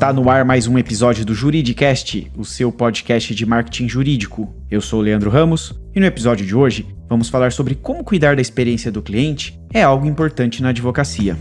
Está no ar mais um episódio do Juridicast, o seu podcast de marketing jurídico. Eu sou o Leandro Ramos e no episódio de hoje vamos falar sobre como cuidar da experiência do cliente é algo importante na advocacia.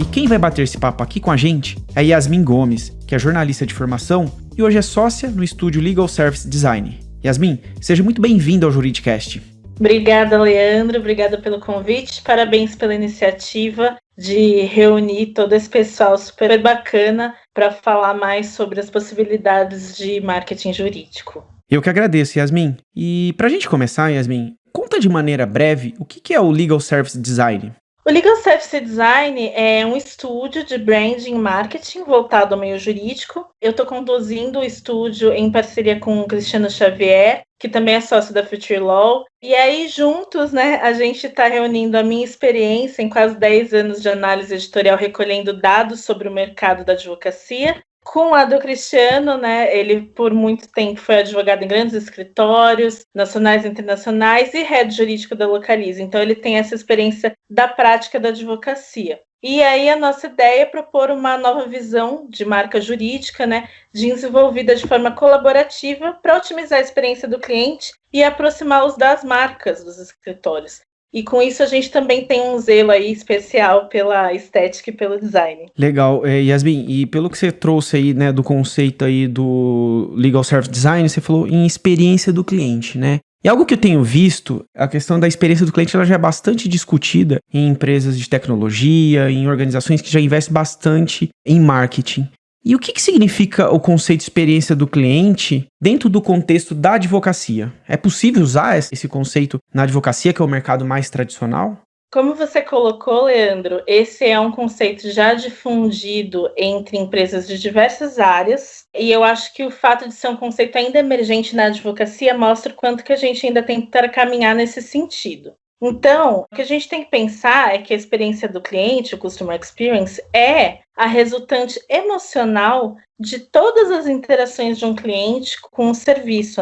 E quem vai bater esse papo aqui com a gente é a Yasmin Gomes, que é jornalista de formação e hoje é sócia no estúdio Legal Service Design. Yasmin, seja muito bem-vinda ao Juridicast. Obrigada, Leandro. Obrigada pelo convite. Parabéns pela iniciativa de reunir todo esse pessoal super bacana para falar mais sobre as possibilidades de marketing jurídico. Eu que agradeço, Yasmin. E para a gente começar, Yasmin, conta de maneira breve o que é o Legal Service Design. O Legal Service Design é um estúdio de branding e marketing voltado ao meio jurídico. Eu estou conduzindo o estúdio em parceria com o Cristiano Xavier, que também é sócio da Future Law. E aí, juntos, a gente está reunindo a minha experiência em quase 10 anos de análise editorial, recolhendo dados sobre o mercado da advocacia. Com a do Cristiano, ele por muito tempo foi advogado em grandes escritórios, nacionais e internacionais, e head jurídico da Localiza. Então ele tem essa experiência da prática da advocacia. E aí a nossa ideia é propor uma nova visão de marca jurídica, desenvolvida de forma colaborativa para otimizar a experiência do cliente e aproximá-los das marcas dos escritórios. E com isso a gente também tem um zelo aí especial pela estética e pelo design. Legal, Yasmin, e pelo que você trouxe aí, do conceito aí do Legal Service Design, você falou em experiência do cliente, E algo que eu tenho visto, a questão da experiência do cliente, ela já é bastante discutida em empresas de tecnologia, em organizações que já investem bastante em marketing. E o que significa o conceito de experiência do cliente dentro do contexto da advocacia? É possível usar esse conceito na advocacia, que é o mercado mais tradicional? Como você colocou, Leandro, esse é um conceito já difundido entre empresas de diversas áreas, e eu acho que o fato de ser um conceito ainda emergente na advocacia mostra o quanto que a gente ainda tem que caminhar nesse sentido. Então, o que a gente tem que pensar é que a experiência do cliente, o Customer Experience, é a resultante emocional de todas as interações de um cliente com o serviço,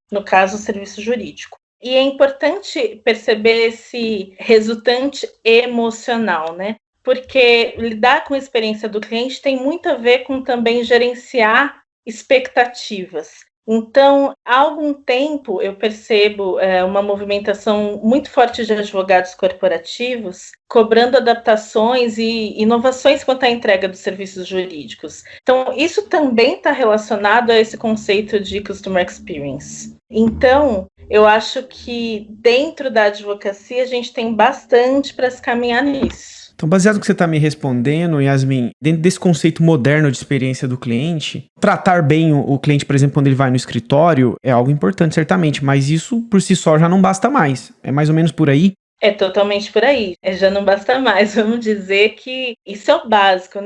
No caso, o serviço jurídico. E é importante perceber esse resultante emocional, Porque lidar com a experiência do cliente tem muito a ver com também gerenciar expectativas. Então, há algum tempo eu percebo uma movimentação muito forte de advogados corporativos cobrando adaptações e inovações quanto à entrega dos serviços jurídicos. Então, isso também está relacionado a esse conceito de Customer Experience. Então, eu acho que dentro da advocacia a gente tem bastante para se caminhar nisso. Então, baseado no que você está me respondendo, Yasmin, dentro desse conceito moderno de experiência do cliente, tratar bem o cliente, por exemplo, quando ele vai no escritório, é algo importante, certamente, mas isso por si só já não basta mais. É mais ou menos por aí? É totalmente por aí. Já não basta mais. Vamos dizer que isso é o básico,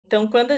Então, quando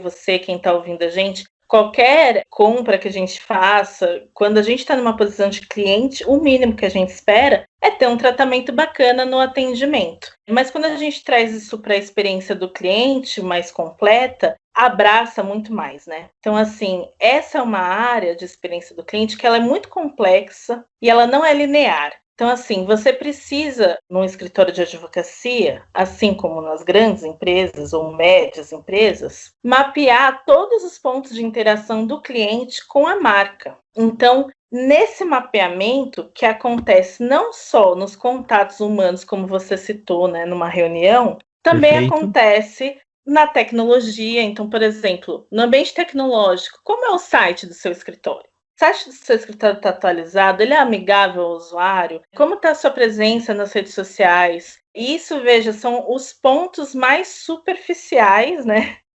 você, quem está ouvindo a gente, qualquer compra que a gente faça, quando a gente está numa posição de cliente, o mínimo que a gente espera é ter um tratamento bacana no atendimento. Mas quando a gente traz isso para a experiência do cliente mais completa, abraça muito mais, Então, assim, essa é uma área de experiência do cliente que ela é muito complexa e ela não é linear. Então, assim, você precisa, num escritório de advocacia, assim como nas grandes empresas ou médias empresas, mapear todos os pontos de interação do cliente com a marca. Então, nesse mapeamento, que acontece não só nos contatos humanos, como você citou, numa reunião, também Perfeito. Acontece na tecnologia. Então, por exemplo, no ambiente tecnológico, como é o site do seu escritório? O site do seu escritório está atualizado? Ele é amigável ao usuário? Como está a sua presença nas redes sociais? Isso, veja, são os pontos mais superficiais,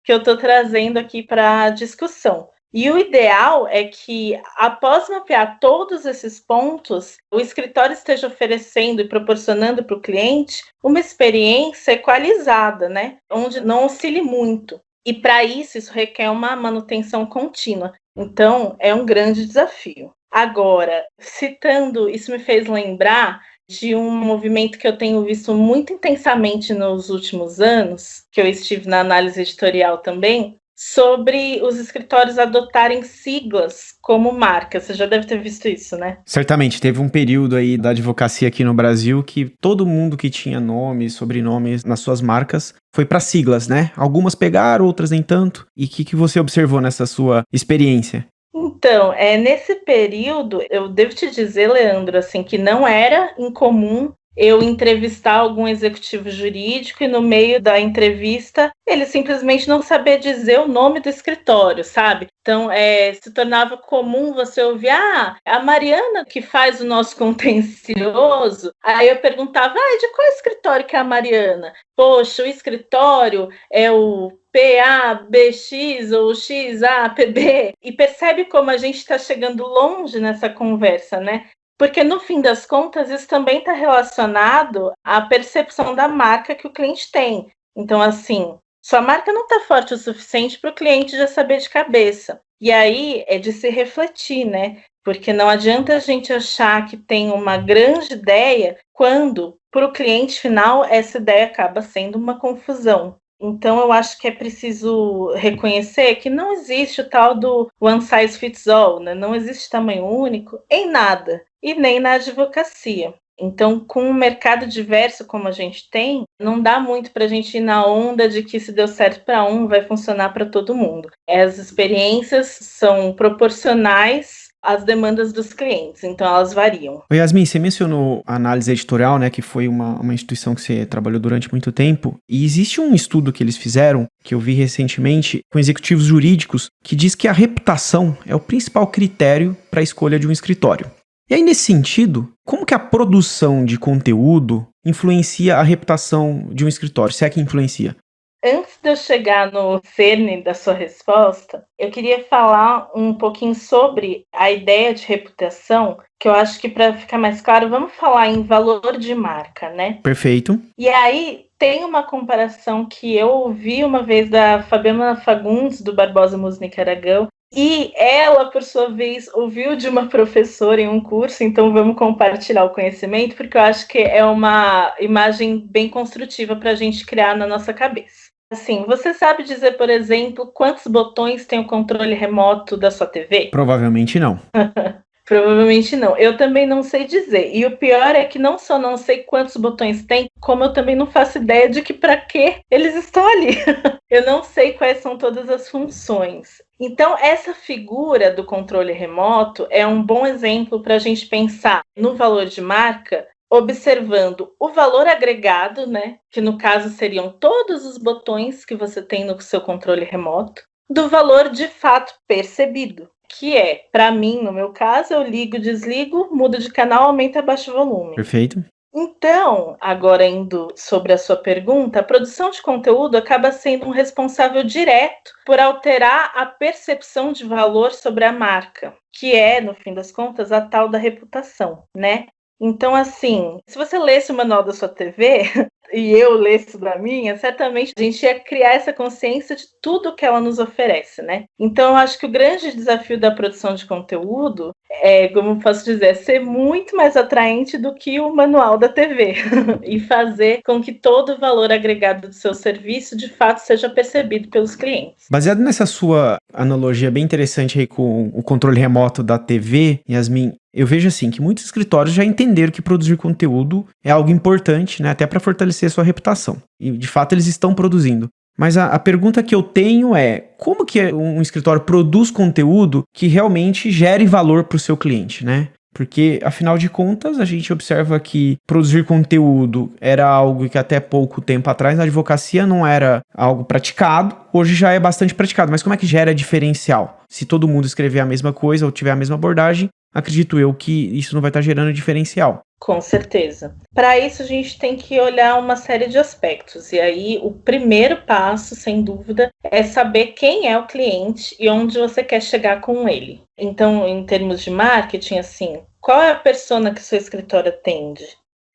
que eu estou trazendo aqui para a discussão. E o ideal é que, após mapear todos esses pontos, o escritório esteja oferecendo e proporcionando para o cliente uma experiência equalizada, onde não oscile muito. E para isso requer uma manutenção contínua. Então, é um grande desafio. Agora, citando, isso me fez lembrar de um movimento que eu tenho visto muito intensamente nos últimos anos, que eu estive na análise editorial também, sobre os escritórios adotarem siglas como marca. Você já deve ter visto isso, né? Certamente, teve um período aí da advocacia aqui no Brasil que todo mundo que tinha nomes, sobrenomes nas suas marcas foi para siglas, né? Algumas pegaram, outras nem tanto. E o que você observou nessa sua experiência? Então, nesse período, eu devo te dizer, Leandro, assim, que não era incomum eu entrevistar algum executivo jurídico e no meio da entrevista ele simplesmente não sabia dizer o nome do escritório, sabe? Então, se tornava comum você ouvir, a Mariana que faz o nosso contencioso. Aí eu perguntava, de qual escritório que é a Mariana? Poxa, o escritório é o PABX ou XAPB. E percebe como a gente está chegando longe nessa conversa, né? Porque, no fim das contas, isso também está relacionado à percepção da marca que o cliente tem. Então, assim, sua marca não está forte o suficiente para o cliente já saber de cabeça. E aí é de se refletir, né? Porque não adianta a gente achar que tem uma grande ideia quando, para o cliente final, essa ideia acaba sendo uma confusão. Então, eu acho que é preciso reconhecer que não existe o tal do one size fits all, né? Não existe tamanho único em nada, e nem na advocacia. Então, com um mercado diverso como a gente tem, não dá muito para a gente ir na onda de que se deu certo para um, vai funcionar para todo mundo. As experiências são proporcionais às demandas dos clientes, então elas variam. Ô Yasmin, você mencionou a análise editorial, né, que foi uma instituição que você trabalhou durante muito tempo, e existe um estudo que eles fizeram, que eu vi recentemente, com executivos jurídicos, que diz que a reputação é o principal critério para a escolha de um escritório. E aí, nesse sentido, como que a produção de conteúdo influencia a reputação de um escritório, se é que influencia? Antes de eu chegar no cerne da sua resposta, eu queria falar um pouquinho sobre a ideia de reputação, que eu acho que para ficar mais claro, vamos falar em valor de marca, né? Perfeito. E aí tem uma comparação que eu ouvi uma vez da Fabiana Fagundes, do Barbosa Musnick Aragão, e ela, por sua vez, ouviu de uma professora em um curso, então vamos compartilhar o conhecimento, porque eu acho que é uma imagem bem construtiva para a gente criar na nossa cabeça. Assim, você sabe dizer, por exemplo, quantos botões tem o controle remoto da sua TV? Provavelmente não. Provavelmente não. Eu também não sei dizer. E o pior é que não só não sei quantos botões tem, como eu também não faço ideia de que para que eles estão ali. Eu não sei quais são todas as funções. Então, essa figura do controle remoto é um bom exemplo para a gente pensar no valor de marca, observando o valor agregado, né? Que no caso seriam todos os botões que você tem no seu controle remoto, do valor de fato percebido, que é, para mim, no meu caso, eu ligo, desligo, mudo de canal, aumento e abaixo o volume. Perfeito. Então, agora indo sobre a sua pergunta, a produção de conteúdo acaba sendo um responsável direto por alterar a percepção de valor sobre a marca, que é, no fim das contas, a tal da reputação, né? Então, assim, se você lesse o manual da sua TV e eu lesse da minha, certamente a gente ia criar essa consciência de tudo que ela nos oferece, né? Então, eu acho que o grande desafio da produção de conteúdo é, como posso dizer, ser muito mais atraente do que o manual da TV e fazer com que todo o valor agregado do seu serviço, de fato, seja percebido pelos clientes. Baseado nessa sua analogia bem interessante aí com o controle remoto da TV, Yasmin, eu vejo assim que muitos escritórios já entenderam que produzir conteúdo é algo importante, né, até para fortalecer a sua reputação. E de fato eles estão produzindo. Mas a pergunta que eu tenho é, como que um escritório produz conteúdo que realmente gere valor para o seu cliente, né? Porque, afinal de contas, a gente observa que produzir conteúdo era algo que até pouco tempo atrás na advocacia não era algo praticado, hoje já é bastante praticado. Mas como é que gera diferencial? Se todo mundo escrever a mesma coisa ou tiver a mesma abordagem, acredito eu que isso não vai estar gerando diferencial. Com certeza. Para isso, a gente tem que olhar uma série de aspectos. E aí, o primeiro passo, sem dúvida, é saber quem é o cliente e onde você quer chegar com ele. Então, em termos de marketing, assim, qual é a persona que seu escritório atende?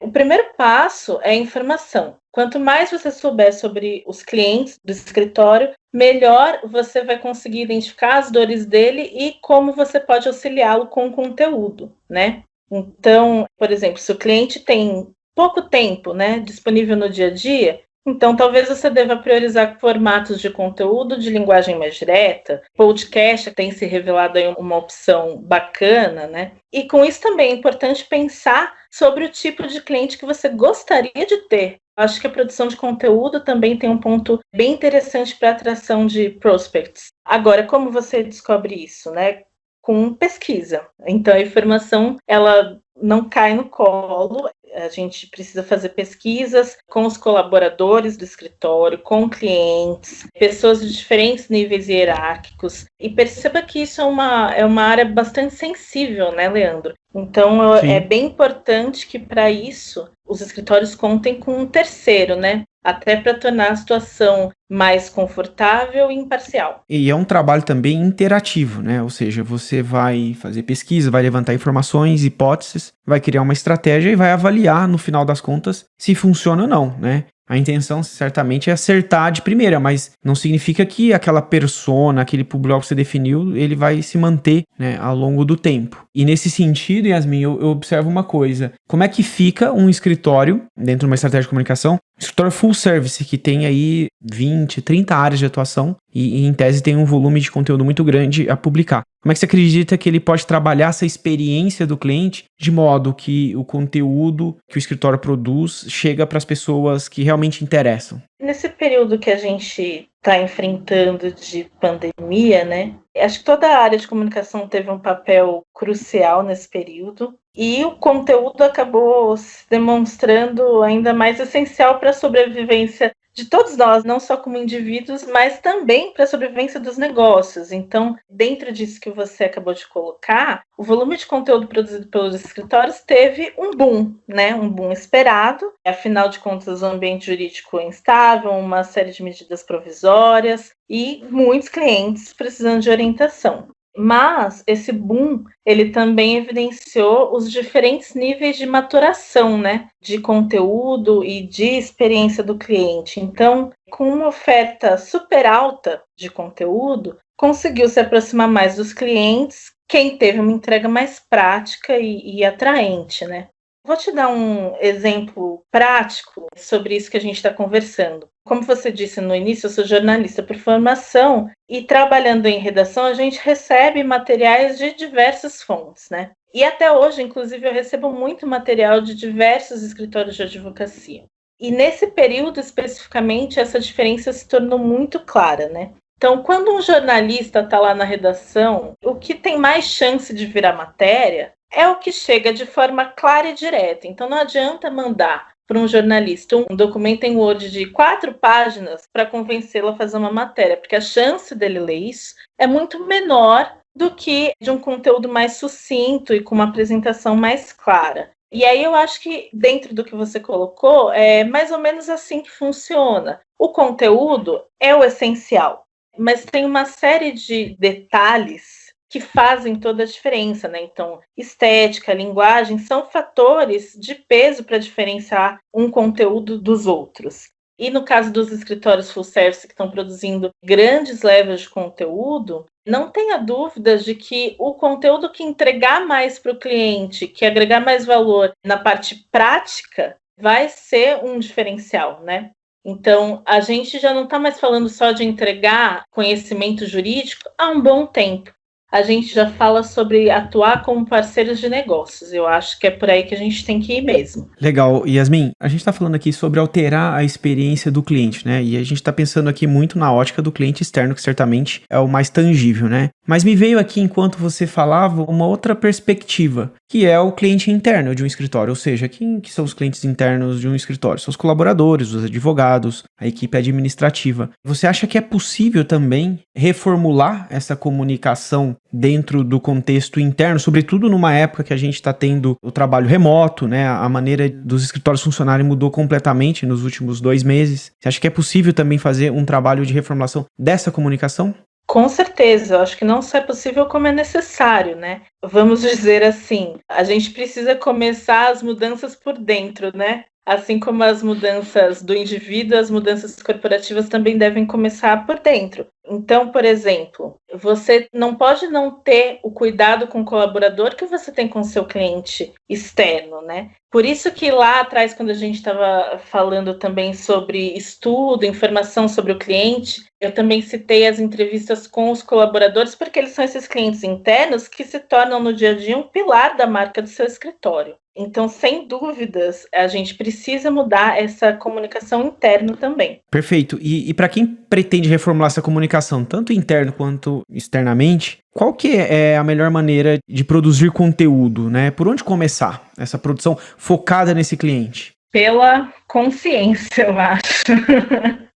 O primeiro passo é a informação. Quanto mais você souber sobre os clientes do escritório, melhor você vai conseguir identificar as dores dele e como você pode auxiliá-lo com o conteúdo, né? Então, por exemplo, se o cliente tem pouco tempo, né, disponível no dia a dia, Então, talvez você deva priorizar formatos de conteúdo de linguagem mais direta. Podcast tem se revelado aí uma opção bacana, né? E com isso também é importante pensar sobre o tipo de cliente que você gostaria de ter. Acho que a produção de conteúdo também tem um ponto bem interessante para a atração de prospects. Agora, como você descobre isso, né? Com pesquisa. Então, a informação, ela não cai no colo. A gente precisa fazer pesquisas com os colaboradores do escritório, com clientes, pessoas de diferentes níveis hierárquicos. E perceba que isso é uma área bastante sensível, né, Leandro? Então, é bem importante que, para isso, os escritórios contem com um terceiro, né? Até para tornar a situação mais confortável e imparcial. E é um trabalho também interativo, né? Ou seja, você vai fazer pesquisa, vai levantar informações, hipóteses, vai criar uma estratégia e vai avaliar, no final das contas, se funciona ou não, né? A intenção, certamente, é acertar de primeira, mas não significa que aquela persona, aquele público que você definiu, ele vai se manter, né, ao longo do tempo. E nesse sentido, Yasmin, eu observo uma coisa. Como é que fica um escritório, dentro de uma estratégia de comunicação, escritório full service, que tem aí 20, 30 áreas de atuação e em tese tem um volume de conteúdo muito grande a publicar. Como é que você acredita que ele pode trabalhar essa experiência do cliente de modo que o conteúdo que o escritório produz chega para as pessoas que realmente interessam? Nesse período que a gente está enfrentando de pandemia, né? Acho que toda a área de comunicação teve um papel crucial nesse período e o conteúdo acabou se demonstrando ainda mais essencial para a sobrevivência de todos nós, não só como indivíduos, mas também para a sobrevivência dos negócios. Então, dentro disso que você acabou de colocar, o volume de conteúdo produzido pelos escritórios teve um boom, né? Um boom esperado. Afinal de contas, o ambiente jurídico é instável, uma série de medidas provisórias e muitos clientes precisando de orientação. Mas esse boom, ele também evidenciou os diferentes níveis de maturação, né, de conteúdo e de experiência do cliente. Então, com uma oferta super alta de conteúdo, conseguiu se aproximar mais dos clientes, quem teve uma entrega mais prática e atraente, né? Vou te dar um exemplo prático sobre isso que a gente está conversando. Como você disse no início, eu sou jornalista por formação e trabalhando em redação a gente recebe materiais de diversas fontes, né? E até hoje, inclusive, eu recebo muito material de diversos escritórios de advocacia. E nesse período especificamente, essa diferença se tornou muito clara, né? Então, quando um jornalista está lá na redação, o que tem mais chance de virar matéria é o que chega de forma clara e direta. Então, não adianta mandar para um jornalista um documento em Word de 4 páginas para convencê-lo a fazer uma matéria, porque a chance dele ler isso é muito menor do que de um conteúdo mais sucinto e com uma apresentação mais clara. E aí eu acho que dentro do que você colocou, é mais ou menos assim que funciona. O conteúdo é o essencial, mas tem uma série de detalhes que fazem toda a diferença, né? Então, estética, linguagem são fatores de peso para diferenciar um conteúdo dos outros. E no caso dos escritórios full service que estão produzindo grandes levas de conteúdo, não tenha dúvidas de que o conteúdo que entregar mais para o cliente, que agregar mais valor na parte prática, vai ser um diferencial, né? Então, a gente já não está mais falando só de entregar conhecimento jurídico há um bom tempo. A gente já fala sobre atuar como parceiros de negócios. Eu acho que é por aí que a gente tem que ir mesmo. Legal. Yasmin, a gente está falando aqui sobre alterar a experiência do cliente, né? E a gente está pensando aqui muito na ótica do cliente externo, que certamente é o mais tangível, né? Mas me veio aqui, enquanto você falava, uma outra perspectiva, que é o cliente interno de um escritório. Ou seja, quem que são os clientes internos de um escritório? São os colaboradores, os advogados, a equipe administrativa. Você acha que é possível também reformular essa comunicação dentro do contexto interno, sobretudo numa época que a gente está tendo o trabalho remoto, né? A maneira dos escritórios funcionarem mudou completamente nos últimos 2 meses. Você acha que é possível também fazer um trabalho de reformulação dessa comunicação? Com certeza, eu acho que não só é possível, como é necessário, né? Vamos dizer assim, a gente precisa começar as mudanças por dentro, né? Assim como as mudanças do indivíduo, as mudanças corporativas também devem começar por dentro. Então, por exemplo, você não pode não ter o cuidado com o colaborador que você tem com o seu cliente externo, né? Por isso que lá atrás, quando a gente estava falando também sobre estudo, informação sobre o cliente, eu também citei as entrevistas com os colaboradores, porque eles são esses clientes internos que se tornam no dia a dia um pilar da marca do seu escritório. Então, sem dúvidas, a gente precisa mudar essa comunicação interna também. Perfeito. E para quem pretende reformular essa comunicação, tanto interno quanto externamente, qual que é a melhor maneira de produzir conteúdo, né? Por onde começar essa produção focada nesse cliente? Pela consciência, eu acho.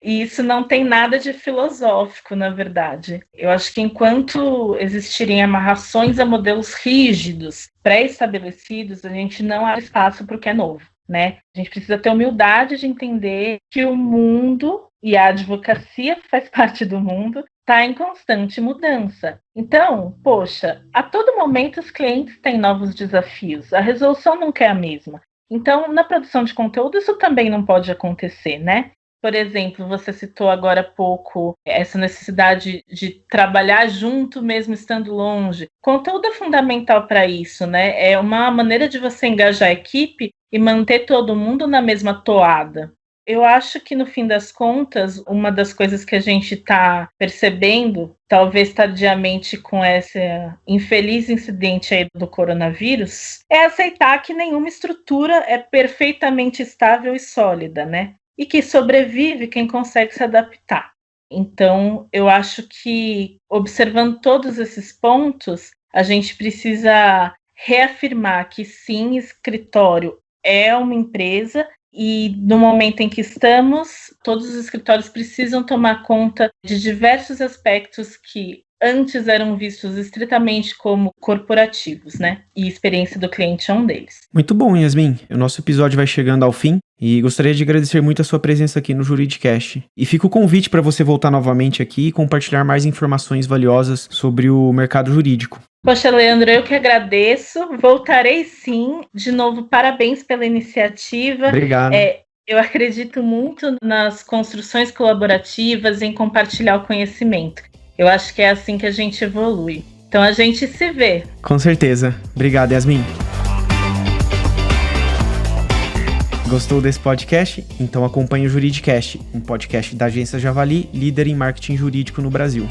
E isso não tem nada de filosófico, na verdade. Eu acho que enquanto existirem amarrações a modelos rígidos, pré-estabelecidos, a gente não abre espaço para o que é novo, né? A gente precisa ter humildade de entender que o mundo, e a advocacia faz parte do mundo, está em constante mudança. Então, poxa, a todo momento os clientes têm novos desafios, a resolução nunca é a mesma. Então, na produção de conteúdo, isso também não pode acontecer, né? Por exemplo, você citou agora há pouco essa necessidade de trabalhar junto mesmo estando longe. Conteúdo é fundamental para isso, né? É uma maneira de você engajar a equipe e manter todo mundo na mesma toada. Eu acho que, no fim das contas, uma das coisas que a gente está percebendo, talvez tardiamente com esse infeliz incidente aí do coronavírus, é aceitar que nenhuma estrutura é perfeitamente estável e sólida, né? E que sobrevive quem consegue se adaptar. Então, eu acho que, observando todos esses pontos, a gente precisa reafirmar que, sim, escritório é uma empresa e, no momento em que estamos, todos os escritórios precisam tomar conta de diversos aspectos que antes eram vistos estritamente como corporativos, né? E a experiência do cliente é um deles. Muito bom, Yasmin. O nosso episódio vai chegando ao fim e gostaria de agradecer muito a sua presença aqui no Juridicast. E fica o convite para você voltar novamente aqui e compartilhar mais informações valiosas sobre o mercado jurídico. Poxa, Leandro, eu que agradeço. Voltarei sim. De novo, parabéns pela iniciativa. Obrigado. Eu acredito muito nas construções colaborativas, em compartilhar o conhecimento. Eu acho que é assim que a gente evolui. Então a gente se vê. Com certeza. Obrigado, Yasmin. Gostou desse podcast? Então acompanhe o Juridicast, um podcast da Agência Javali, líder em marketing jurídico no Brasil.